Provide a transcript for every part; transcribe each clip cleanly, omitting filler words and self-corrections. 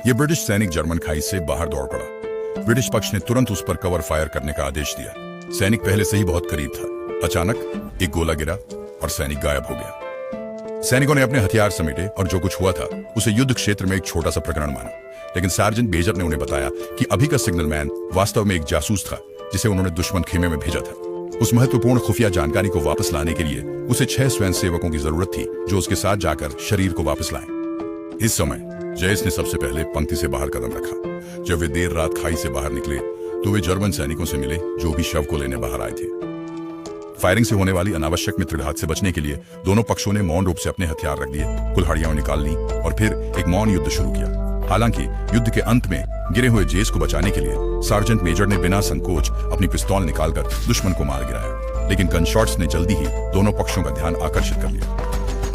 ये ब्रिटिश सैनिक जर्मन खाई से बाहर दौड़ पड़ा। ब्रिटिश पक्ष ने तुरंत उस पर कवर फायर करने का आदेश दिया। सैनिक पहले से ही बहुत करीब था। अचानक एक गोला गिरा और सैनिक गायब हो गया। सैनिकों ने अपने हथियार समेटे और जो कुछ हुआ था उसे युद्ध क्षेत्र में एक छोटा सा प्रकरण माना। लेकिन सार्जेंट मेजर ने उन्हें बताया कि अभी का सिग्नल मैन वास्तव में एक जासूस था जिसे उन्होंने दुश्मन खेमे में भेजा था। उस महत्वपूर्ण खुफिया जानकारी को वापस लाने के लिए उसे 6 स्वयंसेवकों की जरूरत थी जो उसके साथ जाकर शरीर को वापस लाएं। इस समय जयेश ने सबसे पहले पंक्ति से बाहर कदम रखा। जब वे देर रात खाई से बाहर निकले तो वे जर्मन सैनिकों से मिले जो भी शव को लेने बाहर आए थे। फायरिंग से होने वाली अनावश्यक मित्रघात से बचने के लिए दोनों पक्षों ने मौन रूप से अपने हथियार रख दिए, कुल्हाड़ियां निकाल ली और फिर एक मौन युद्ध शुरू किया। हालांकि युद्ध के अंत में गिरे हुए जेस को बचाने के लिए सार्जेंट मेजर ने बिना संकोच अपनी पिस्तौल निकालकर दुश्मन को मार गिराया। लेकिन गनशॉट्स ने जल्दी ही दोनों पक्षों का ध्यान आकर्षित कर लिया।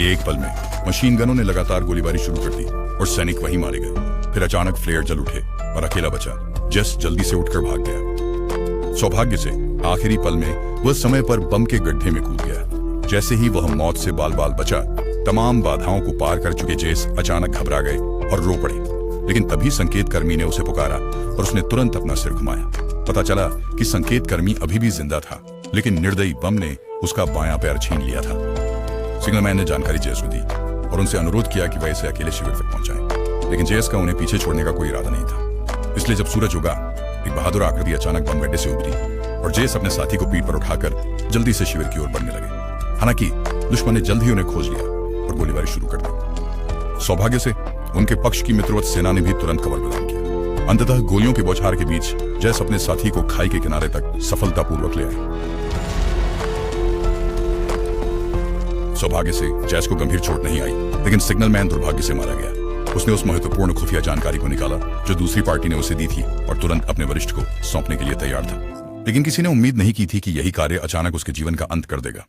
एक पल में मशीन गनों ने लगातार गोलीबारी शुरू कर दी और सैनिक वहीं मारे गए। फिर अचानक फ्लेयर जल उठे और अकेला बचा। जेस जल्दी से उठकर भाग गया। सौभाग्य से आखिरी पल में वह समय पर बम के गड्ढे में कूद गया। जैसे ही वह मौत से बाल बाल बचा, तमाम बाधाओं को पार कर चुके जेस अचानक घबरा गए और रो पड़े। लेकिन तभी संकेत कर्मी ने उसे पुकारा और उसने तुरंत अपना सिर घुमाया। पता चला कि संकेत कर्मी अभी भी जिंदा था, लेकिन निर्दयी बम ने उसका बायां पैर छीन लिया था। सिग्नलमैन ने जानकारी जेस को दी और उनसे अनुरोध किया कि वह इसे अकेले शिविर तक पहुंचाएं। लेकिन जेस का उन्हें पीछे छोड़ने का कोई इरादा नहीं था। इसलिए जब सूरज उगा, एक बहादुर आकृति अचानक बम गड्ढे से उभरी और जेस अपने साथी को पीठ पर उठाकर जल्दी से शिविर की ओर बढ़ने लगे। हालांकि दुश्मन ने जल्द ही उन्हें खोज लिया और गोलीबारी शुरू कर दी। सौभाग्य से उनके पक्ष की मित्रवत सेना ने भी तुरंत कवर प्रदान किया। अंततः गोलियों के बौछार के बीच जैस अपने साथी को खाई के किनारे तक सफलतापूर्वक ले आए। सौभाग्य से जैस को गंभीर चोट नहीं आई, लेकिन सिग्नलमैन दुर्भाग्य से मारा गया। उसने उस महत्वपूर्ण खुफिया जानकारी को निकाला जो दूसरी पार्टी ने उसे दी थी और तुरंत अपने वरिष्ठ को सौंपने के लिए तैयार था। लेकिन किसी ने उम्मीद नहीं की थी कि यही कार्य अचानक उसके जीवन का अंत कर देगा।